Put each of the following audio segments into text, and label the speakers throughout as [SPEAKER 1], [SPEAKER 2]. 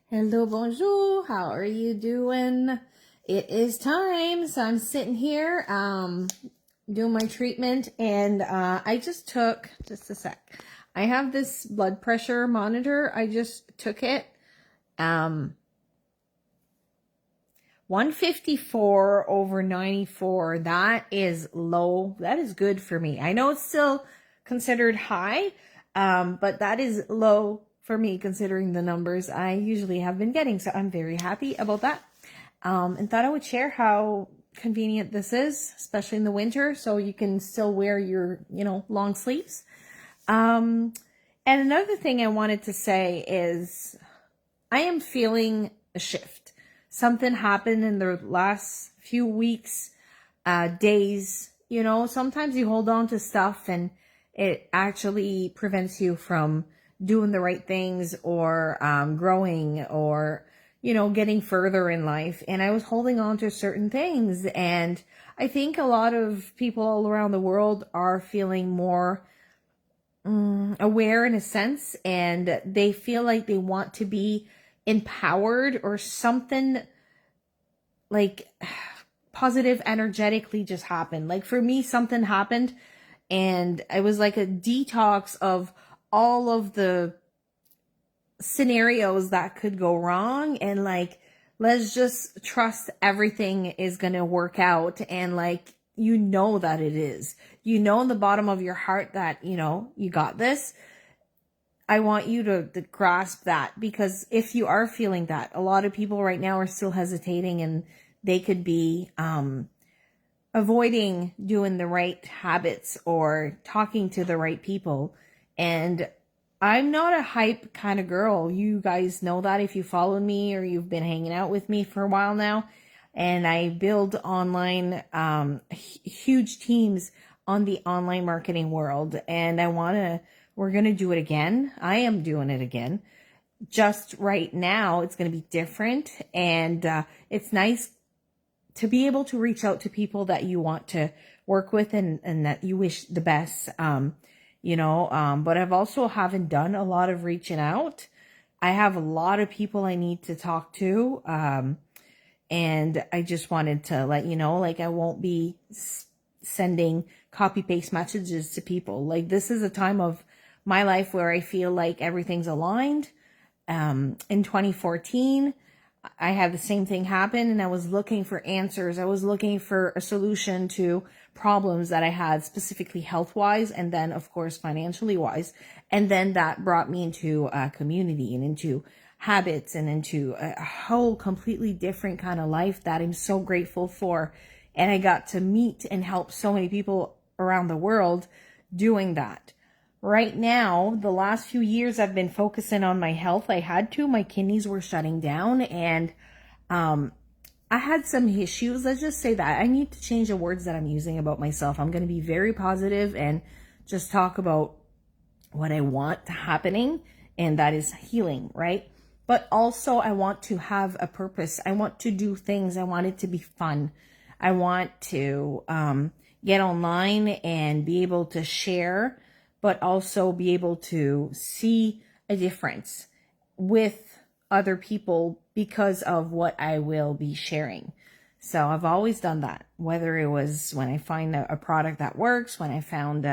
[SPEAKER 1] Hello, bonjour. How are you doing? It is time. So I'm sitting here doing my treatment, and I just took, just a sec. I have this blood pressure monitor. I just took it. 154 over 94. That is low. That is good for me. I know it's still considered high, but that is low for me considering the numbers I usually have been getting. So I'm very happy about that. And thought I would share how convenient this is, especially in the winter, so you can still wear your, long sleeves. And another thing I wanted to say is I am feeling a shift. Something happened in the last few weeks, days. Sometimes you hold on to stuff and it actually prevents you from doing the right things or growing or, getting further in life. And I was holding on to certain things. And I think a lot of people all around the world are feeling more aware in a sense, and they feel like they want to be empowered or something like positive energetically just happened. Like for me, something happened and it was like a detox of all of the scenarios that could go wrong, and like, let's just trust everything is going to work out. And like, that it is, in the bottom of your heart that, you got this. I want you to grasp that, because if you are feeling that, a lot of people right now are still hesitating and they could be avoiding doing the right habits or talking to the right people. And I'm not a hype kind of girl. You guys know that if you followed me or you've been hanging out with me for a while now. And I build online huge teams on the online marketing world. And we're going to do it again. I am doing it again. Just right now, it's going to be different. And it's nice to be able to reach out to people that you want to work with and that you wish the best, but I've also haven't done a lot of reaching out. I have a lot of people I need to talk to. And I just wanted to let you know, like, I won't be sending copy paste messages to people. Like, this is a time of my life where I feel like everything's aligned. In 2014, I had the same thing happen, and I was looking for answers. I was looking for a solution to problems that I had, specifically health-wise, and then, of course, financially-wise. And then that brought me into a community and into habits and into a whole completely different kind of life that I'm so grateful for. And I got to meet and help so many people around the world doing that. Right now, the last few years, I've been focusing on my health. I had to. My kidneys were shutting down, and I had some issues. Let's just say that. I need to change the words that I'm using about myself. I'm going to be very positive and just talk about what I want happening, and that is healing, right? But also, I want to have a purpose. I want to do things. I want it to be fun. I want to get online and be able to share, but also be able to see a difference with other people because of what I will be sharing. So I've always done that, whether it was when I find a product that works, when I found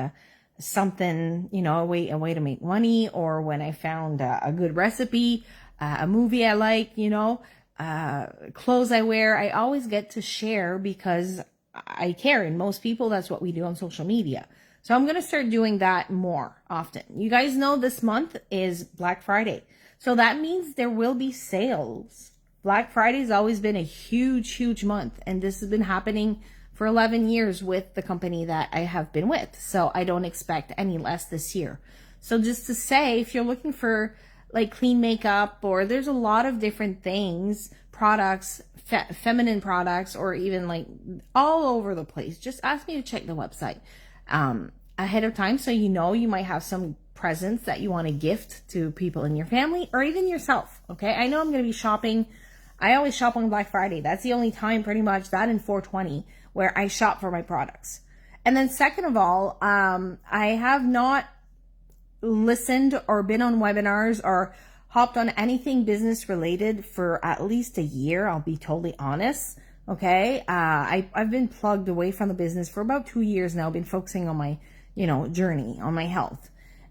[SPEAKER 1] something, a way to make money, or when I found a good recipe, a movie I like, clothes I wear. I always get to share because I care. And most people, that's what we do on social media. So I'm going to start doing that more often. You guys know this month is Black Friday. So that means there will be sales. Black Friday has always been a huge, huge month. And this has been happening for 11 years with the company that I have been with. So I don't expect any less this year. So just to say, if you're looking for like clean makeup, or there's a lot of different things, products, feminine products, or even like all over the place, just ask me to check the website ahead of time, so you might have some presents that you want to gift to people in your family or even yourself. Okay, I know I'm going to be shopping. I always shop on Black Friday. That's the only time, pretty much, that and 420, where I shop for my products. And then second of all, I have not listened or been on webinars or hopped on anything business related for at least a year. I'll be totally honest. Okay. I've been plugged away from the business for about 2 years now. I've been focusing on my, journey, on my health.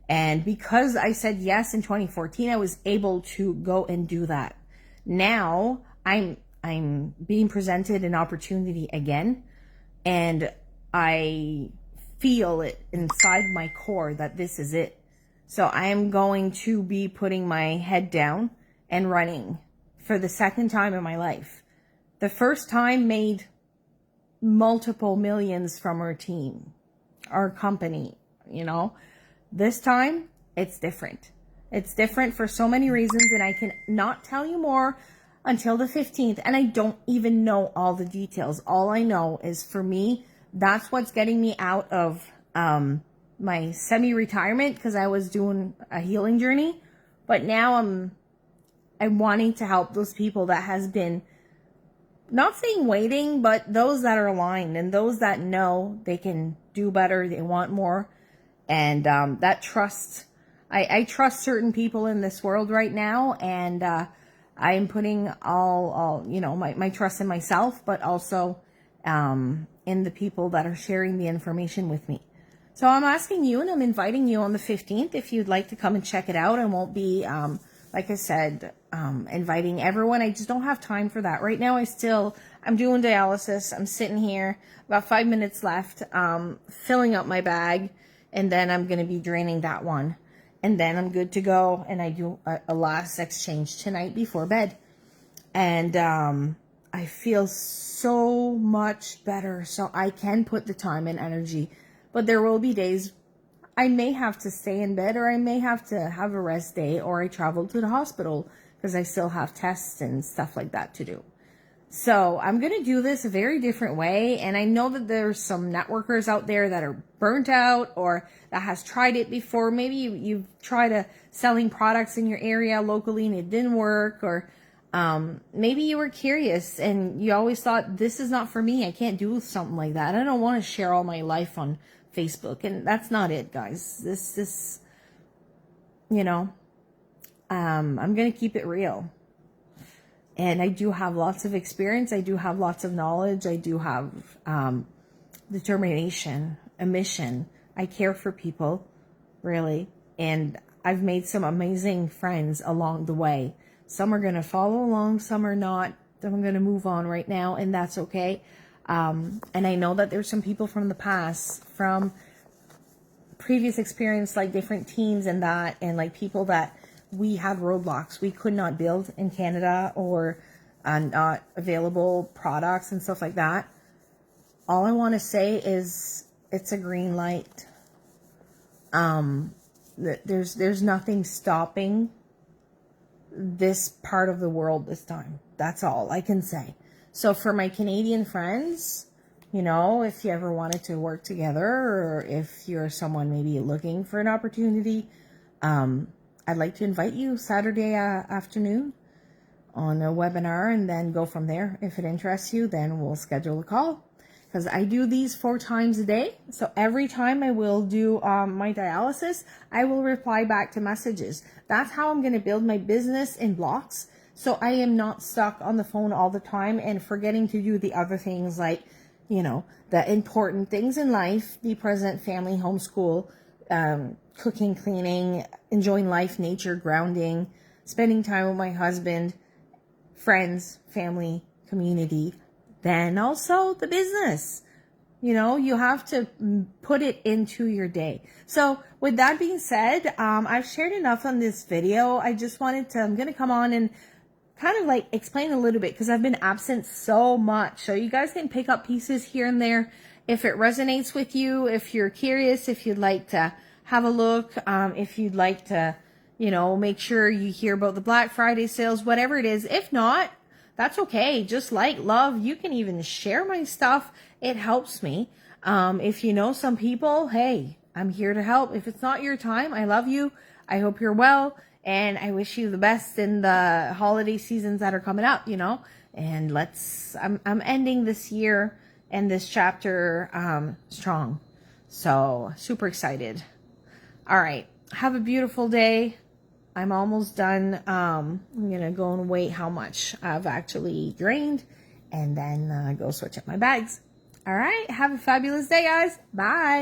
[SPEAKER 1] And because I said yes in 2014, I was able to go and do that. Now I'm being presented an opportunity again, and I feel it inside my core that this is it. So I am going to be putting my head down and running for the second time in my life. The first time made multiple millions from our team, our company, This time, it's different. It's different for so many reasons, and I can not tell you more until the 15th, and I don't even know all the details. All I know is, for me, that's what's getting me out of my semi-retirement, because I was doing a healing journey. But now I'm wanting to help those people that has been, not saying waiting, but those that are aligned and those that know they can do better, they want more. And that trust, I trust certain people in this world right now, and I am putting all my trust in myself, but also in the people that are sharing the information with me. So I'm asking you, and I'm inviting you on the 15th if you'd like to come and check it out. I won't be, like I said, inviting everyone. I just don't have time for that. Right now, I'm doing dialysis. I'm sitting here, about 5 minutes left, filling up my bag, and then I'm going to be draining that one. And then I'm good to go, and I do a last exchange tonight before bed. And I feel so much better, so I can put the time and energy. But there will be days I may have to stay in bed, or I may have to have a rest day, or I travel to the hospital because I still have tests and stuff like that to do. So I'm going to do this a very different way. And I know that there's some networkers out there that are burnt out, or that has tried it before. Maybe you've tried selling products in your area locally and it didn't work, or maybe you were curious and you always thought, this is not for me. I can't do something like that. I don't want to share all my life on Facebook. And that's not it, guys. This I'm going to keep it real. And I do have lots of experience. I do have lots of knowledge. I do have determination, a mission. I care for people, really. And I've made some amazing friends along the way. Some are going to follow along, some are not. I'm going to move on right now, and that's okay. And I know that there's some people from the past, from previous experience, like different teams and that, and like people that we had roadblocks. We could not build in Canada, or not available products and stuff like that. All I want to say is it's a green light. There's nothing stopping this part of the world this time. That's all I can say. So for my Canadian friends, if you ever wanted to work together, or if you're someone maybe looking for an opportunity, I'd like to invite you Saturday afternoon on a webinar, and then go from there. If it interests you, then we'll schedule a call, because I do these 4 times a day. So every time I will do my dialysis, I will reply back to messages. That's how I'm going to build my business in blocks. So I am not stuck on the phone all the time and forgetting to do the other things, like, the important things in life: be present, family, homeschool, cooking, cleaning, enjoying life, nature, grounding, spending time with my husband, friends, family, community, then also the business. You have to put it into your day. So with that being said, I've shared enough on this video. I'm going to come on and kind of like explain a little bit, because I've been absent so much. So you guys can pick up pieces here and there if it resonates with you, if you're curious, if you'd like to have a look, if you'd like to, make sure you hear about the Black Friday sales, whatever it is. If not, that's okay. Just love. You can even share my stuff. It helps me. If you know some people, hey, I'm here to help. If it's not your time, I love you. I hope you're well. And I wish you the best in the holiday seasons that are coming up, And I'm ending this year and this chapter strong. So super excited. All right. Have a beautiful day. I'm almost done. I'm gonna go and weigh how much I've actually drained, and then go switch up my bags. All right, have a fabulous day, guys. Bye.